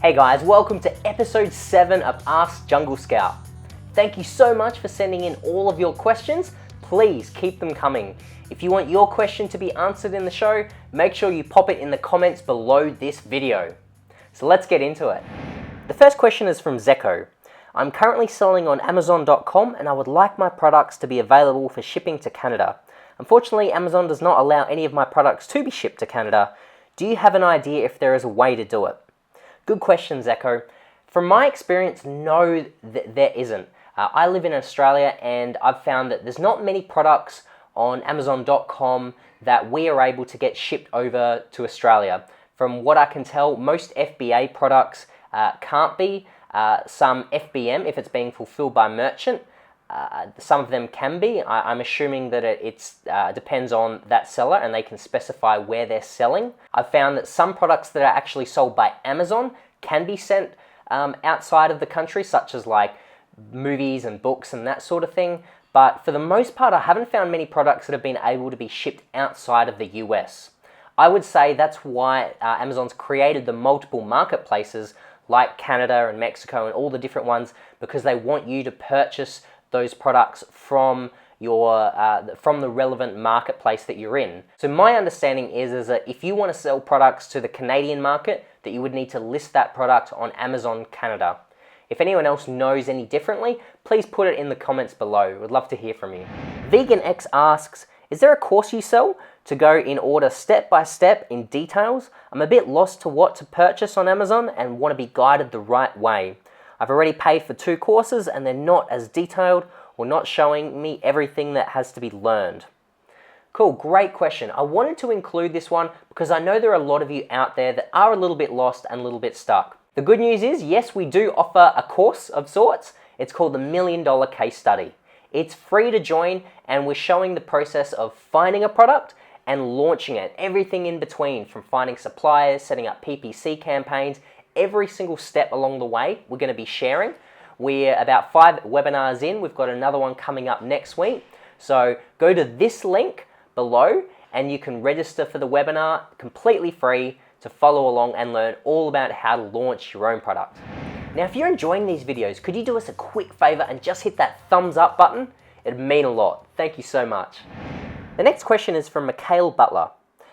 Hey guys, welcome to episode 7 of Ask Jungle Scout. Thank you so much for sending in all of your questions. Please keep them coming. If you want your question to be answered in the show, make sure you pop it in the comments below this video. So let's get into it. The first question is from Zeko. I'm currently selling on Amazon.com and I would like my products to be available for shipping to Canada. Unfortunately, Amazon does not allow any of my products to be shipped to Canada. Do you have an idea if there is a way to do it? Good question, Zeko. From my experience, no, there isn't. I live in Australia and I've found that there's not many products on Amazon.com that we are able to get shipped over to Australia. From what I can tell, most FBA products can't be. Some FBM, if it's being fulfilled by merchant, some of them can be. I'm assuming that it depends on that seller and they can specify where they're selling. I've found that some products that are actually sold by Amazon can be sent outside of the country, such as like movies and books and that sort of thing. But for the most part, I haven't found many products that have been able to be shipped outside of the US. I would say that's why Amazon's created the multiple marketplaces like Canada and Mexico and all the different ones, because they want you to purchase those products from from the relevant marketplace that you're in. So my understanding is that if you want to sell products to the Canadian market, that you would need to list that product on Amazon Canada. If anyone else knows any differently, please put it in the comments below. We'd love to hear from you. Vegan X asks, is there a course you sell to go in order step by step in details? I'm a bit lost to what to purchase on Amazon and want to be guided the right way. I've already paid for 2 courses and they're not as detailed or not showing me everything that has to be learned. Cool, great question. I wanted to include this one because I know there are a lot of you out there that are a little bit lost and a little bit stuck. The good news is, yes, we do offer a course of sorts. It's called the $1 Million Case Study. It's free to join and we're showing the process of finding a product and launching it. Everything in between, from finding suppliers, setting up PPC campaigns, every single step along the way we're going to be sharing. We're about 5 webinars in. We've got another one coming up next week. So go to this link below and you can register for the webinar completely free to follow along and learn all about how to launch your own product. Now, if you're enjoying these videos, could you do us a quick favor and just hit that thumbs up button? It'd mean a lot. Thank you so much. The next question is from Mikhail Butler.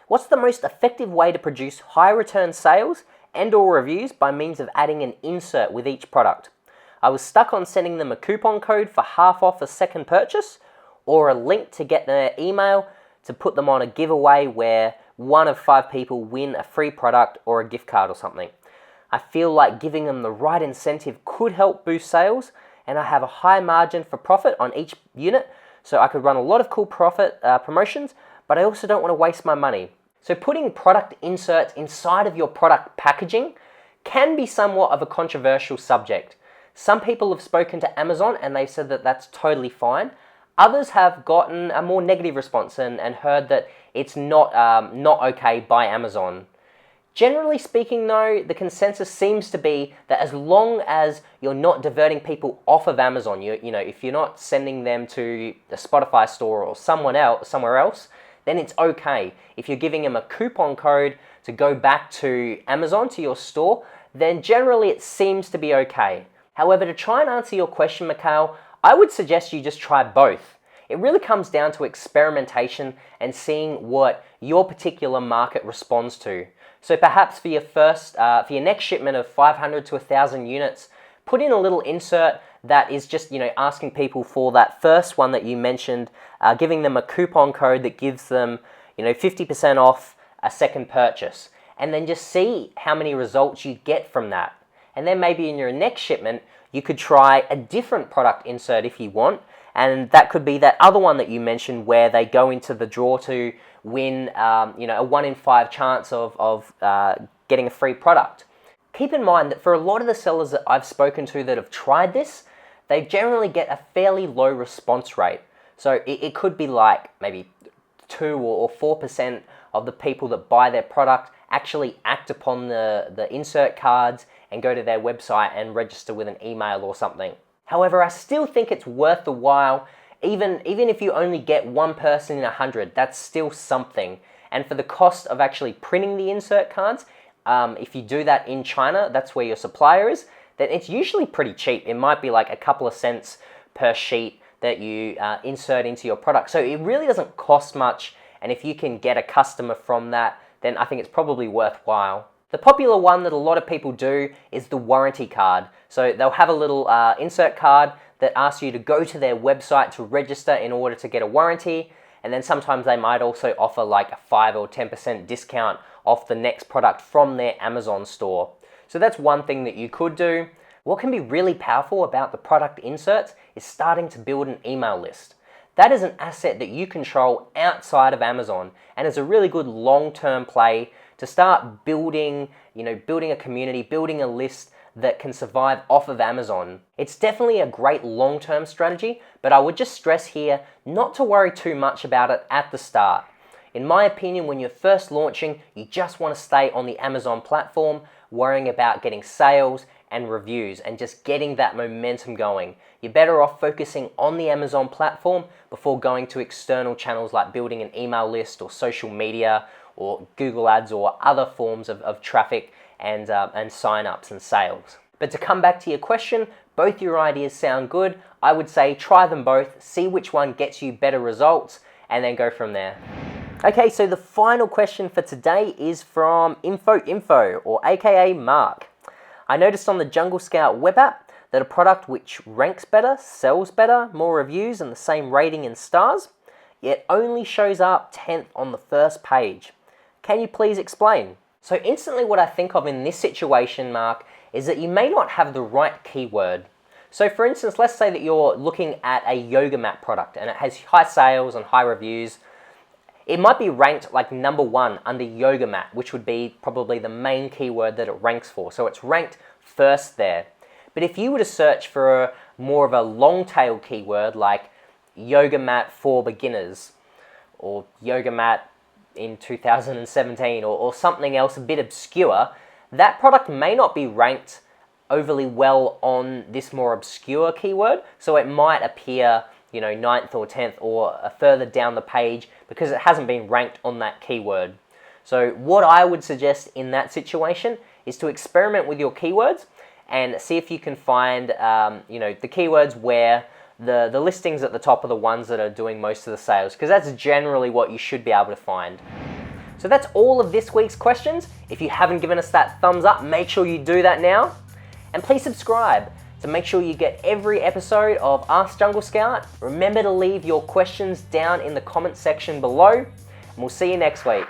What's the most effective way to produce high return sales and/or reviews by means of adding an insert with each product? I was stuck on sending them a coupon code for half off a second purchase or a link to get their email to put them on a giveaway where 1 of 5 people win a free product or a gift card or something. I feel like giving them the right incentive could help boost sales, and I have a high margin for profit on each unit, so I could run a lot of cool profit promotions, but I also don't want to waste my money. So putting product inserts inside of your product packaging can be somewhat of a controversial subject. Some people have spoken to Amazon and they've said that that's totally fine. Others have gotten a more negative response and heard that it's not okay by Amazon. Generally speaking though, the consensus seems to be that as long as you're not diverting people off of Amazon, you know, if you're not sending them to the Spotify store or somewhere else, then it's okay. If you're giving them a coupon code to go back to Amazon, to your store, then generally it seems to be okay. However, to try and answer your question, Mikhail, I would suggest you just try both. It really comes down to experimentation and seeing what your particular market responds to. So perhaps for your next shipment of 500 to 1,000 units, put in a little insert that is just, asking people for that first one that you mentioned, giving them a coupon code that gives them, 50% off a second purchase, and then just see how many results you get from that. And then maybe in your next shipment, you could try a different product insert if you want, and that could be that other one that you mentioned where they go into the draw to win, a 1 in 5 chance of getting a free product. Keep in mind that for a lot of the sellers that I've spoken to that have tried this, they generally get a fairly low response rate. So it could be like maybe 2 or 4% of the people that buy their product actually act upon the insert cards and go to their website and register with an email or something. However, I still think it's worth the while, even if you only get 1 person in 100, that's still something. And for the cost of actually printing the insert cards, if you do that in China, that's where your supplier is, then it's usually pretty cheap. It might be like a couple of cents per sheet that you insert into your product. So it really doesn't cost much, and if you can get a customer from that, then I think it's probably worthwhile. The popular one that a lot of people do is the warranty card. So they'll have a little insert card that asks you to go to their website to register in order to get a warranty, and then sometimes they might also offer like a 5 or 10% discount off the next product from their Amazon store. So that's one thing that you could do. What can be really powerful about the product inserts is starting to build an email list. That is an asset that you control outside of Amazon, and is a really good long-term play to start building, building a community, building a list that can survive off of Amazon. It's definitely a great long-term strategy, but I would just stress here not to worry too much about it at the start. In my opinion, when you're first launching, you just want to stay on the Amazon platform, worrying about getting sales and reviews and just getting that momentum going. You're better off focusing on the Amazon platform before going to external channels like building an email list or social media or Google Ads or other forms of traffic and sign-ups and sales. But to come back to your question, both your ideas sound good. I would say try them both, see which one gets you better results, and then go from there. Okay, so the final question for today is from Info, or aka Mark. I noticed on the Jungle Scout web app that a product which ranks better, sells better, more reviews, and the same rating in stars, yet only shows up 10th on the first page. Can you please explain? So instantly what I think of in this situation, Mark, is that you may not have the right keyword. So for instance, let's say that you're looking at a yoga mat product and it has high sales and high reviews. It might be ranked like number 1 under yoga mat, which would be probably the main keyword that it ranks for. So it's ranked first there. But if you were to search for more of a long tail keyword like yoga mat for beginners or yoga mat in 2017 or something else a bit obscure, that product may not be ranked overly well on this more obscure keyword. So it might appear 9th or 10th or further down the page because it hasn't been ranked on that keyword. So what I would suggest in that situation is to experiment with your keywords and see if you can find the keywords where the listings at the top are the ones that are doing most of the sales, because that's generally what you should be able to find. So that's all of this week's questions. If you haven't given us that thumbs up, make sure you do that now. And please subscribe to make sure you get every episode of Ask Jungle Scout. Remember to leave your questions down in the comment section below, and we'll see you next week.